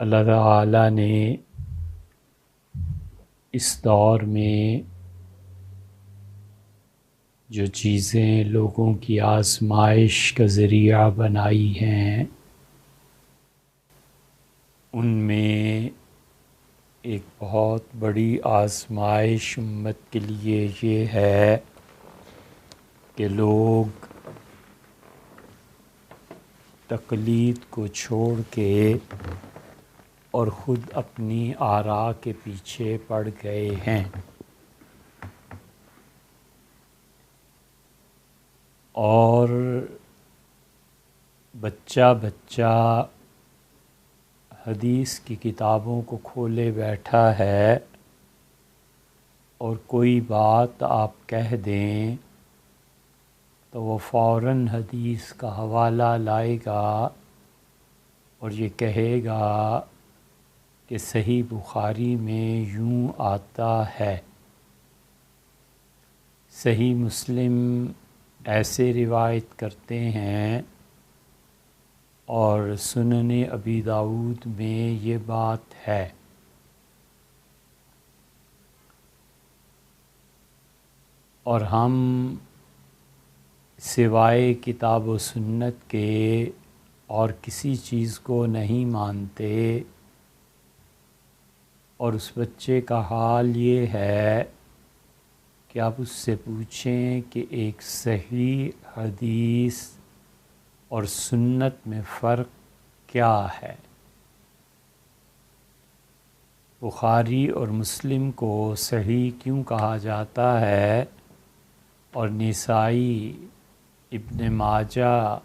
اللہ تعالیٰ نے اس دور میں جو چیزیں لوگوں کی آزمائش کا ذریعہ بنائی ہیں ان میں ایک بہت بڑی آزمائش امت کے لیے یہ ہے کہ لوگ تقلید کو چھوڑ کے اور خود اپنی آراء کے پیچھے پڑ گئے ہیں اور بچہ بچہ حدیث کی کتابوں کو کھولے بیٹھا ہے اور کوئی بات آپ کہہ دیں تو وہ فوراً حدیث کا حوالہ لائے گا اور یہ کہے گا کہ صحیح بخاری میں یوں آتا ہے، صحیح مسلم ایسے روایت کرتے ہیں اور سنن ابی داؤد میں یہ بات ہے۔ اور ہم سوائے کتاب و سنت کے اور کسی چیز کو نہیں مانتے، اور اس بچے کا حال یہ ہے کہ آپ اس سے پوچھیں کہ ایک صحیح حدیث اور سنت میں فرق کیا ہے۔ بخاری اور مسلم کو صحیح کیوں کہا جاتا ہے اور نسائی، ابن ماجہ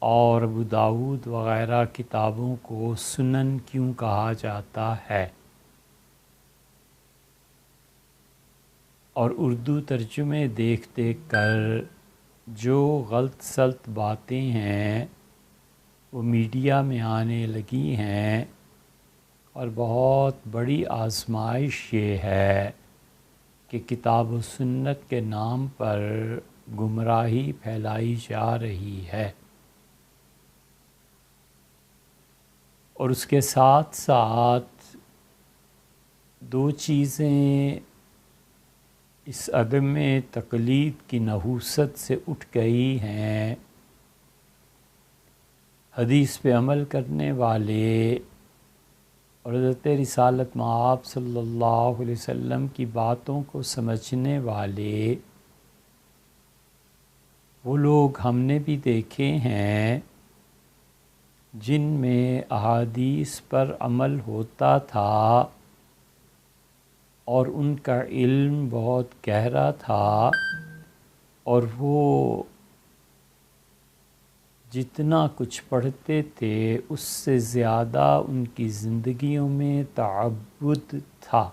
اور ابو داؤد وغیرہ کتابوں کو سنن کیوں کہا جاتا ہے؟ اور اردو ترجمے دیکھ دیکھ کر جو غلط سلط باتیں ہیں وہ میڈیا میں آنے لگی ہیں، اور بہت بڑی آزمائش یہ ہے کہ کتاب و سنت کے نام پر گمراہی پھیلائی جا رہی ہے، اور اس کے ساتھ ساتھ دو چیزیں اس عدم تقلید کی نحوست سے اٹھ گئی ہیں۔ حدیث پہ عمل کرنے والے اور حضرت رسالت مآب صلی اللہ علیہ وسلم کی باتوں کو سمجھنے والے وہ لوگ ہم نے بھی دیکھے ہیں جن میں احادیث پر عمل ہوتا تھا اور ان کا علم بہت گہرا تھا، اور وہ جتنا کچھ پڑھتے تھے اس سے زیادہ ان کی زندگیوں میں تعبد تھا۔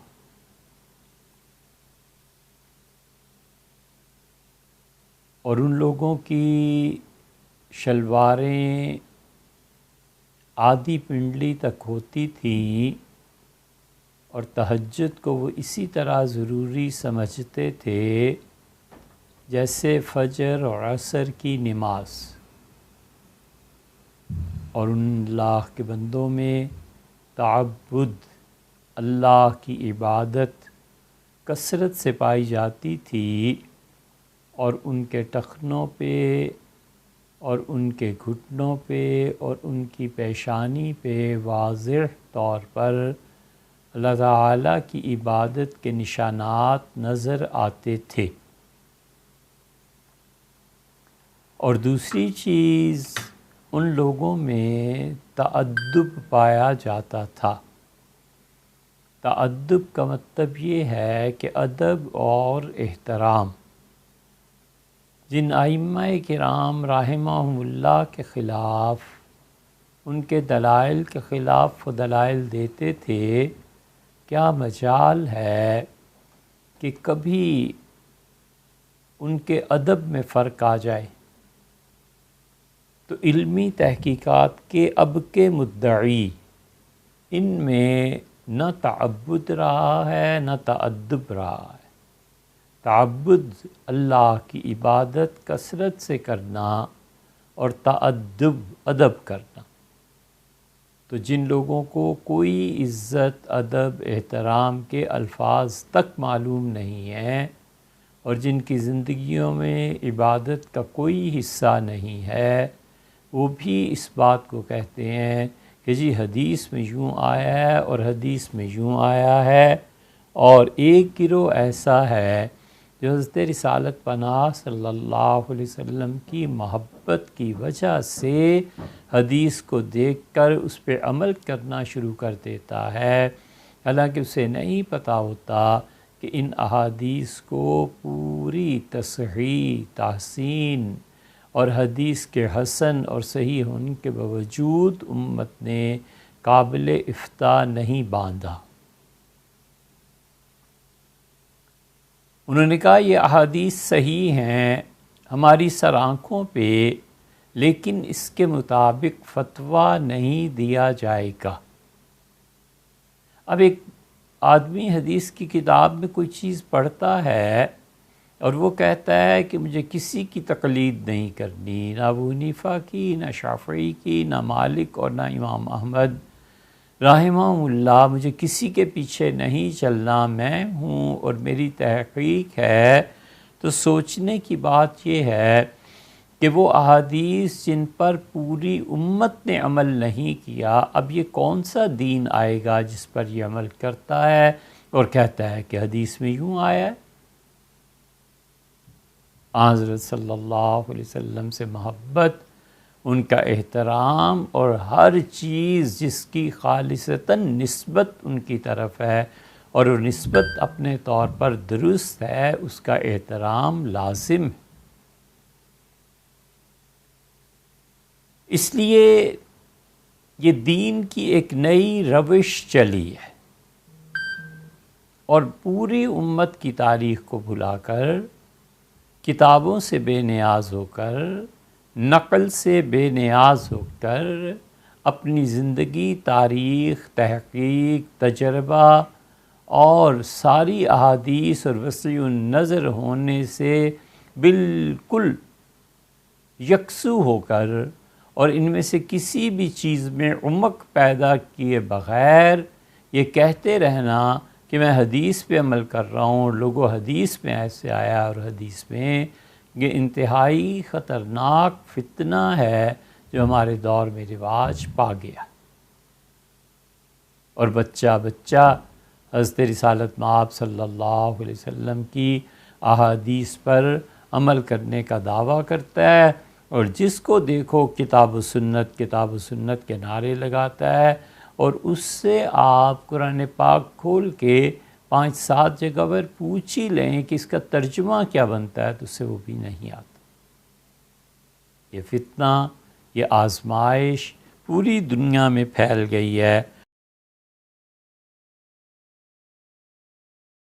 اور ان لوگوں کی شلواریں آدھی پنڈلی تک ہوتی تھیں، اور تہجد کو وہ اسی طرح ضروری سمجھتے تھے جیسے فجر اور عصر کی نماز۔ اور ان اللہ کے بندوں میں تعبد، اللہ کی عبادت کثرت سے پائی جاتی تھی، اور ان کے ٹخنوں پہ اور ان کے گھٹنوں پہ اور ان کی پیشانی پہ واضح طور پر اللہ تعالیٰ کی عبادت کے نشانات نظر آتے تھے۔ اور دوسری چیز، ان لوگوں میں تأدب پایا جاتا تھا۔ تأدب کا مطلب یہ ہے کہ ادب اور احترام۔ جن ائمہ کرام رحمہم اللہ کے خلاف، ان کے دلائل کے خلاف وہ دلائل دیتے تھے، کیا مجال ہے کہ کبھی ان کے ادب میں فرق آ جائے؟ تو علمی تحقیقات کے اب کے مدعی ان میں نہ تعبد رہا ہے نہ تأدب رہا ہے۔ تعبد اللہ کی عبادت کثرت سے کرنا، اور تأدب ادب کرنا۔ تو جن لوگوں کو کوئی عزت ادب احترام کے الفاظ تک معلوم نہیں ہیں اور جن کی زندگیوں میں عبادت کا کوئی حصہ نہیں ہے، وہ بھی اس بات کو کہتے ہیں کہ جی حدیث میں یوں آیا ہے اور حدیث میں یوں آیا ہے، اور ایک گروہ ایسا ہے جو حضرت رسالت پناہ صلی اللہ علیہ وسلم کی محبت کی وجہ سے حدیث کو دیکھ کر اس پہ عمل کرنا شروع کر دیتا ہے، حالانکہ اسے نہیں پتہ ہوتا کہ ان احادیث کو پوری تصحیح تحسین اور حدیث کے حسن اور صحیح ہونے کے باوجود امت نے قابل افتاء نہیں باندھا۔ انہوں نے کہا یہ احادیث صحیح ہیں ہماری سر آنکھوں پہ، لیکن اس کے مطابق فتویٰ نہیں دیا جائے گا۔ اب ایک آدمی حدیث کی کتاب میں کوئی چیز پڑھتا ہے اور وہ کہتا ہے کہ مجھے کسی کی تقلید نہیں کرنی، نہ ابو حنیفہ کی، نہ شافعی کی، نہ مالک اور نہ امام احمد رحمہ اللہ، مجھے کسی کے پیچھے نہیں چلنا، میں ہوں اور میری تحقیق ہے، تو سوچنے کی بات یہ ہے کہ وہ احادیث جن پر پوری امت نے عمل نہیں کیا، اب یہ کون سا دین آئے گا جس پر یہ عمل کرتا ہے اور کہتا ہے کہ حدیث میں یوں آیا ہے۔ حضرت صلی اللہ علیہ وسلم سے محبت، ان کا احترام اور ہر چیز جس کی خالصتاً نسبت ان کی طرف ہے اور وہ نسبت اپنے طور پر درست ہے، اس کا احترام لازم ہے۔ اس لیے یہ دین کی ایک نئی روش چلی ہے اور پوری امت کی تاریخ کو بھلا کر، کتابوں سے بے نیاز ہو کر، نقل سے بے نیاز ہو کر، اپنی زندگی، تاریخ، تحقیق، تجربہ اور ساری احادیث اور وسیع النظر ہونے سے بالکل یکسو ہو کر اور ان میں سے کسی بھی چیز میں عمق پیدا کیے بغیر یہ کہتے رہنا کہ میں حدیث پہ عمل کر رہا ہوں، لوگوں حدیث میں ایسے آیا اور حدیث میں، یہ انتہائی خطرناک فتنہ ہے جو ہمارے دور میں رواج پا گیا۔ اور بچہ حضرت رسالت مآب صلی اللہ علیہ وسلم کی احادیث پر عمل کرنے کا دعویٰ کرتا ہے، اور جس کو دیکھو کتاب و سنت کے نعرے لگاتا ہے، اور اس سے آپ قرآن پاک کھول کے 5-7 جگہ پر پوچھ ہی لیں کہ اس کا ترجمہ کیا بنتا ہے تو اس سے وہ بھی نہیں آتا۔ یہ فتنہ، یہ آزمائش پوری دنیا میں پھیل گئی ہے